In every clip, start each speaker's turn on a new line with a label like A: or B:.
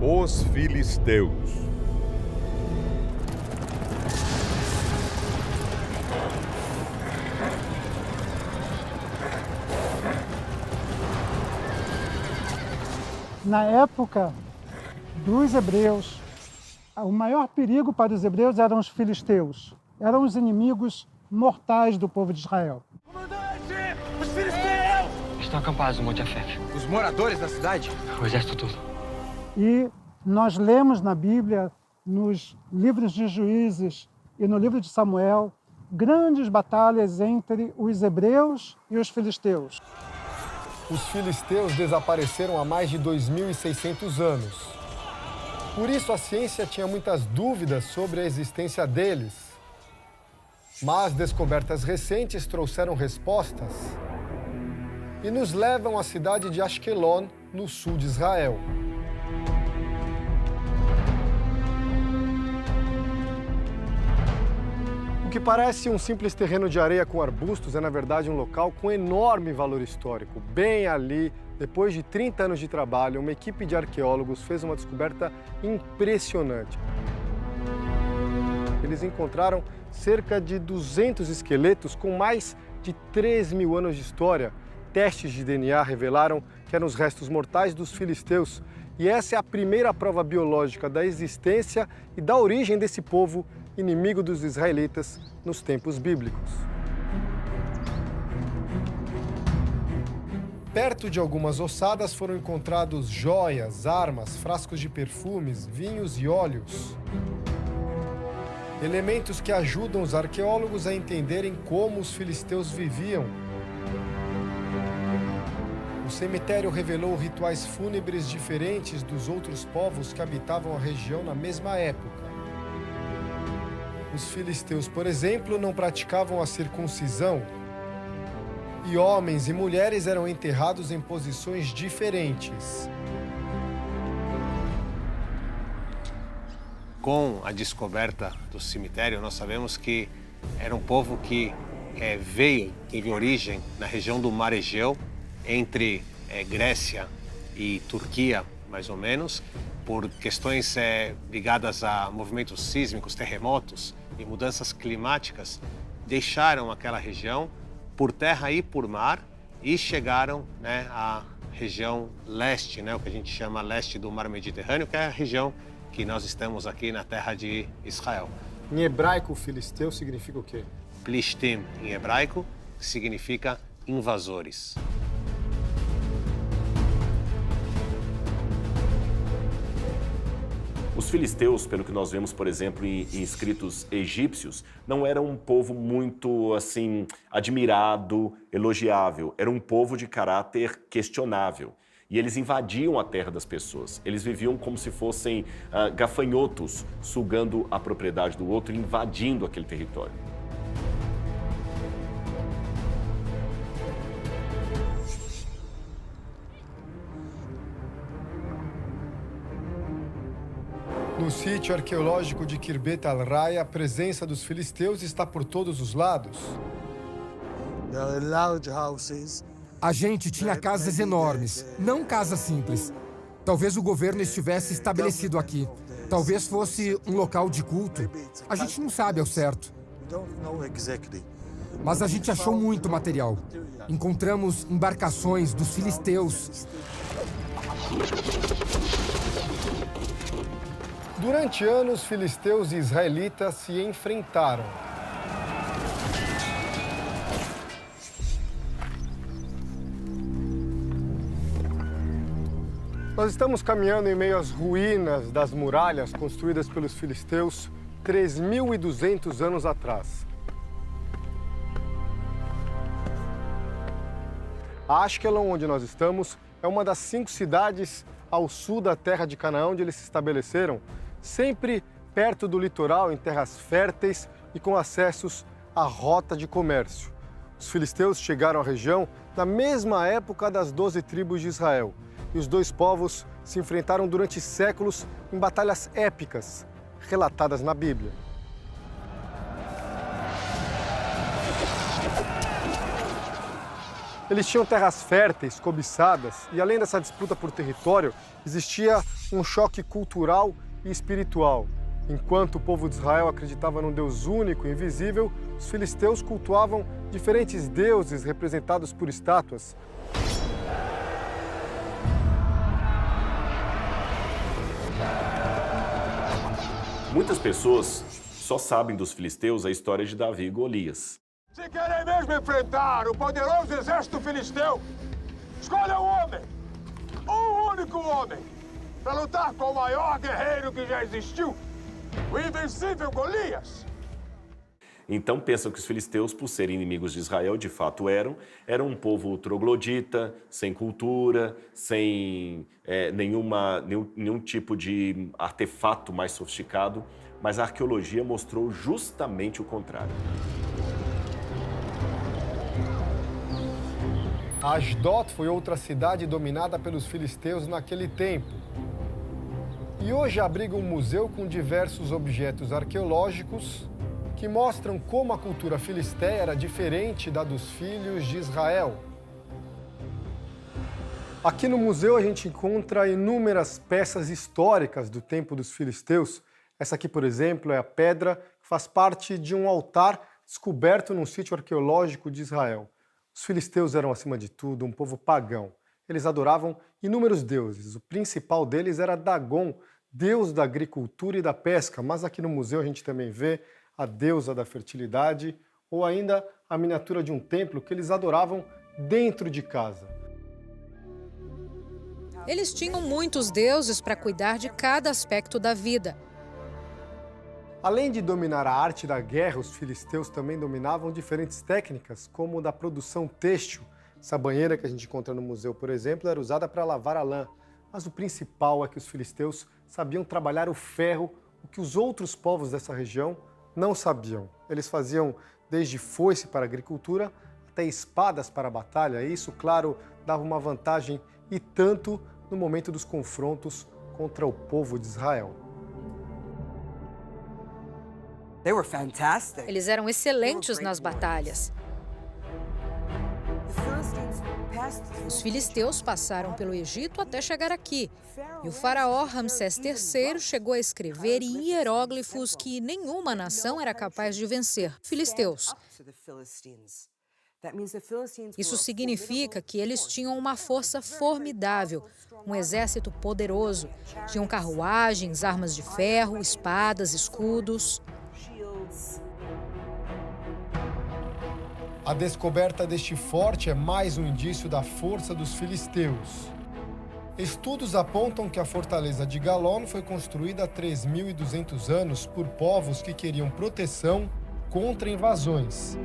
A: Os filisteus.
B: Na época dos hebreus, o maior perigo para os hebreus eram os filisteus. Eram os inimigos mortais do povo de Israel.
C: Comandante! Os filisteus!
D: Estão acampados no Monte Afek.
C: Os moradores da cidade?
D: O exército todo.
B: E nós lemos na Bíblia, nos livros de Juízes e no livro de Samuel, grandes batalhas entre os hebreus e os filisteus.
E: Os filisteus desapareceram há mais de 2.600 anos. Por isso a ciência tinha muitas dúvidas sobre a existência deles. Mas descobertas recentes trouxeram respostas e nos levam à cidade de Ashkelon, no sul de Israel. O que parece um simples terreno de areia com arbustos é, na verdade, um local com enorme valor histórico. Bem ali, depois de 30 anos de trabalho, uma equipe de arqueólogos fez uma descoberta impressionante. Eles encontraram cerca de 200 esqueletos com mais de 3.000 anos de história. Testes de DNA revelaram que eram os restos mortais dos filisteus. E essa é a primeira prova biológica da existência e da origem desse povo inimigo dos israelitas nos tempos bíblicos. Perto de algumas ossadas foram encontrados joias, armas, frascos de perfumes, vinhos e óleos. Elementos que ajudam os arqueólogos a entenderem como os filisteus viviam. O cemitério revelou rituais fúnebres diferentes dos outros povos que habitavam a região na mesma época. Os filisteus, por exemplo, não praticavam a circuncisão. E homens e mulheres eram enterrados em posições diferentes.
F: Com a descoberta do cemitério, nós sabemos que era um povo que teve origem na região do Mar Egeu, entre Grécia e Turquia, mais ou menos, por questões ligadas a movimentos sísmicos, terremotos e mudanças climáticas, deixaram aquela região por terra e por mar e chegaram à região leste, o que a gente chama leste do Mar Mediterrâneo, que é a região que nós estamos aqui na terra de Israel.
E: Em hebraico, filisteu significa o quê?
F: Plishtim, em hebraico, significa invasores.
G: Os filisteus, pelo que nós vemos, por exemplo, em escritos egípcios, não eram um povo muito, admirado, elogiável. Era um povo de caráter questionável. E eles invadiam a terra das pessoas. Eles viviam como se fossem gafanhotos, sugando a propriedade do outro e invadindo aquele território.
E: No sítio arqueológico de Khirbet al-Raya, a presença dos filisteus está por todos os lados.
H: A gente tinha casas enormes, não casas simples. Talvez o governo estivesse estabelecido aqui. Talvez fosse um local de culto. A gente não sabe ao certo. Mas a gente achou muito material. Encontramos embarcações dos filisteus.
E: Durante anos, filisteus e israelitas se enfrentaram. Nós estamos caminhando em meio às ruínas das muralhas construídas pelos filisteus 3.200 anos atrás. Ashkelon, onde nós estamos, é uma das 5 cidades ao sul da terra de Canaã, onde eles se estabeleceram, sempre perto do litoral, em terras férteis e com acessos à rota de comércio. Os filisteus chegaram à região na mesma época das 12 tribos de Israel. E os dois povos se enfrentaram durante séculos em batalhas épicas, relatadas na Bíblia. Eles tinham terras férteis, cobiçadas, e além dessa disputa por território, existia um choque cultural e espiritual. Enquanto o povo de Israel acreditava num Deus único e invisível, os filisteus cultuavam diferentes deuses representados por estátuas.
G: Muitas pessoas só sabem dos filisteus a história de Davi e Golias.
I: Se querem mesmo enfrentar o poderoso exército filisteu, escolha um homem, um único homem, para lutar com o maior guerreiro que já existiu, o invencível Golias.
G: Então pensam que os filisteus, por serem inimigos de Israel, de fato eram um povo troglodita, sem cultura, sem nenhum tipo de artefato mais sofisticado, mas a arqueologia mostrou justamente o contrário.
E: Asdod foi outra cidade dominada pelos filisteus naquele tempo. E hoje abriga um museu com diversos objetos arqueológicos que mostram como a cultura filisteia era diferente da dos filhos de Israel. Aqui no museu a gente encontra inúmeras peças históricas do tempo dos filisteus. Essa aqui, por exemplo, é a pedra que faz parte de um altar descoberto num sítio arqueológico de Israel. Os filisteus eram, acima de tudo, um povo pagão. Eles adoravam inúmeros deuses. O principal deles era Dagon, deus da agricultura e da pesca. Mas aqui no museu a gente também vê a deusa da fertilidade ou ainda a miniatura de um templo que eles adoravam dentro de casa.
J: Eles tinham muitos deuses para cuidar de cada aspecto da vida.
E: Além de dominar a arte da guerra, os filisteus também dominavam diferentes técnicas, como a da produção têxtil. Essa banheira que a gente encontra no museu, por exemplo, era usada para lavar a lã. Mas o principal é que os filisteus sabiam trabalhar o ferro, o que os outros povos dessa região não sabiam. Eles faziam desde foice para a agricultura até espadas para a batalha. E isso, claro, dava uma vantagem e tanto no momento dos confrontos contra o povo de Israel.
J: Eles eram excelentes nas batalhas. Os filisteus passaram pelo Egito até chegar aqui. E o faraó Ramsés III chegou a escrever em hieróglifos que nenhuma nação era capaz de vencer filisteus. Isso significa que eles tinham uma força formidável, um exército poderoso. Tinham carruagens, armas de ferro, espadas, escudos.
E: A descoberta deste forte é mais um indício da força dos filisteus. Estudos apontam que a fortaleza de Galon foi construída há 3.200 anos por povos que queriam proteção contra invasões.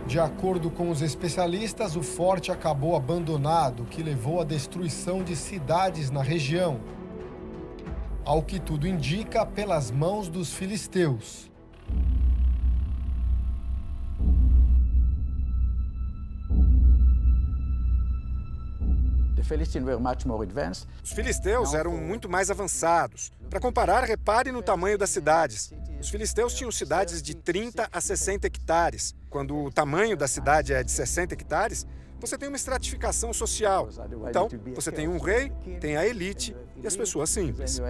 E: De acordo com os especialistas, o forte acabou abandonado, o que levou à destruição de cidades na região. Ao que tudo indica, pelas mãos dos filisteus.
I: Os filisteus eram muito mais avançados. Para comparar, repare no tamanho das cidades. Os filisteus tinham cidades de 30 a 60 hectares. Quando o tamanho da cidade é de 60 hectares, você tem uma estratificação social. Então, você tem um rei, tem a elite e as pessoas simples.